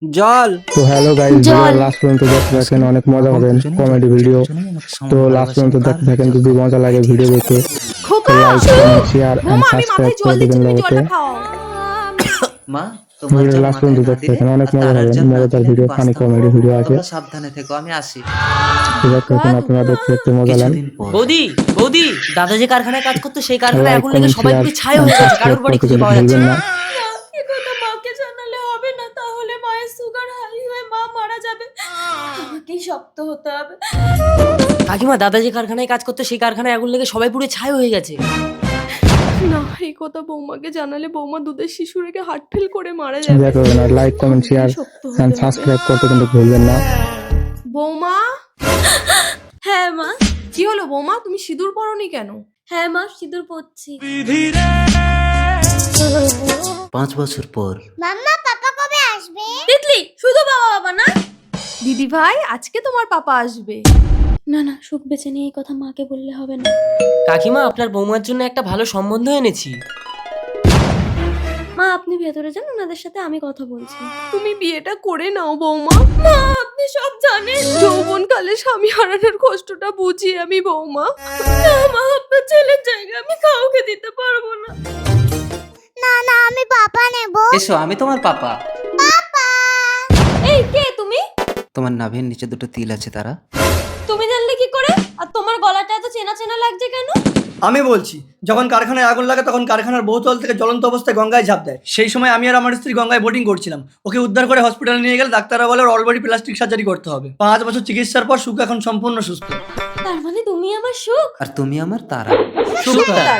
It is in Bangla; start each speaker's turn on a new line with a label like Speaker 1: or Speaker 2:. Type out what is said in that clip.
Speaker 1: জল।
Speaker 2: তো হ্যালো গাইস, ভিডিও লাস্ট পর্যন্ত দেখতে থাকেন, অনেক মজা হবে কমেডি ভিডিও। তো লাস্ট পর্যন্ত দেখতে থাকেন, যদি মজা লাগে ভিডিও দেখে তো like comment share and subscribe করে দিবেন লগতে।
Speaker 3: মা তোমার
Speaker 2: ভিডিও
Speaker 3: জল
Speaker 2: লাস্ট
Speaker 3: মাথায়
Speaker 2: পর্যন্ত
Speaker 3: না
Speaker 2: দেখতে
Speaker 3: দিলে
Speaker 2: থাকেন, অনেক
Speaker 3: আর
Speaker 2: মজা
Speaker 3: তারার
Speaker 2: হবে,
Speaker 3: জল না
Speaker 2: মজাদার
Speaker 3: দিলে আমি
Speaker 2: ভিডিও, ফানি
Speaker 3: বাঁচতাম
Speaker 2: কমেডি
Speaker 3: না।
Speaker 2: ভিডিও আছে।
Speaker 3: তোমরা সাবধানে থেকো, আমি আসি।
Speaker 2: তো দেখতে থাকেন, আপনারা দেখতে দেখতে মজা নেন।
Speaker 3: কিছুদিন পর
Speaker 1: বৌদি বৌদি, দাদা যে কারখানায় কাজ করতো সেই কারখানায়
Speaker 2: লাইক
Speaker 1: আগুন লেগে
Speaker 2: কমেন্ট
Speaker 1: সবাই
Speaker 2: শেয়ার
Speaker 1: পুরো ছাই
Speaker 2: এন্ড
Speaker 1: হয়ে গেছে,
Speaker 2: সাবস্ক্রাইব
Speaker 1: কারোর বাড়ি
Speaker 2: করতে
Speaker 1: খুঁজে
Speaker 2: কিন্তু
Speaker 1: পাওয়া যাচ্ছে
Speaker 2: ভুলবেন
Speaker 1: না।
Speaker 2: না।
Speaker 4: এ কথা মাকে জানালে হবে না, তাহলে মায়ের সুগার হাই হয়ে মা মারা যাবে। আমাকেই শক্ত হতে হবে।
Speaker 1: কাকিমা, দাদা যে কারখানায় কাজ করতো সেই কারখানায় আগুন লেগে সবাই পুরো ছাই হয়ে গেছে।
Speaker 4: না, এই কথা বৌমাকে জানালে বৌমা দুধের শিশু রেখে হার্ট ফেল করে মারা যাবে।
Speaker 2: দেখা হবে না, লাইক কমেন্ট শেয়ার
Speaker 4: শক্ত
Speaker 2: এন্ড
Speaker 4: হতে হবে।
Speaker 2: সাবস্ক্রাইব করতে কিন্তু ভুলবেন না।
Speaker 4: বৌমা,
Speaker 5: হ্যাঁ মা।
Speaker 4: কি হলো বৌমা, তুমি সিঁদুর পরোনি কেন?
Speaker 5: হ্যাঁ মা, সিঁদুর পরছি।
Speaker 3: 5 বছর পর
Speaker 5: মাম্মা, পাপা কবে আসবে? তিতলি, শুধু বাবা বাবা না।
Speaker 4: দিদি ভাই, আজকে তোমার পাপা আসবে।
Speaker 5: না না, সুখ বেঁচে নিয়ে এই কথা মাকে বললে হবে না।
Speaker 1: কাকিমা, আপনার বৌমার জন্য একটা ভালো সম্বন্ধ এনেছি।
Speaker 5: মা, আপনি ভেতরে যান, ওনাদের সাথে আমি কথা বলছি।
Speaker 4: তুমি বিয়েটা করে নাও বৌমা। মা, আপনি সব জানেন। যৌবনকালে স্বামী হারানোর কষ্টটা বুঝি আমি বৌমা। না মা, আপনার ছেলের জায়গা আমি কাউকে দিতে পারবো না।
Speaker 5: না না, আমি পাপা নেব।
Speaker 3: এসো, আমি তোমার পাপা।
Speaker 5: এই কে তুমি?
Speaker 3: তোমার নাভির নিচে দুটো তিল আছে, তারা।
Speaker 5: তুমি জানলে কি করে? আর তোমার গলাটা এত চেনা চেনা লাগছে কেন?
Speaker 6: আমি বলছি, যখন কারখানায় আগুন লাগে তখন কারখানার বহুতল থেকে জ্বলন্ত অবস্থায় গঙ্গায় ঝাঁপ দেয়। সেই সময় আমি আর আমার স্ত্রী গঙ্গায় বোটিং করছিলাম। ওকে উদ্ধার করে হসপিটালে নিয়ে গেলে ডাক্তাররা বলে ওর অলরেডি প্লাস্টিক সার্জারি করতে হবে। 5 বছর চিকিৎসার পর সুখ এখন সম্পূর্ণ সুস্থ।
Speaker 5: তার মানে তুমি আমার সুখ।
Speaker 3: আর তুমি আমার তারা।
Speaker 1: শুভ তারা।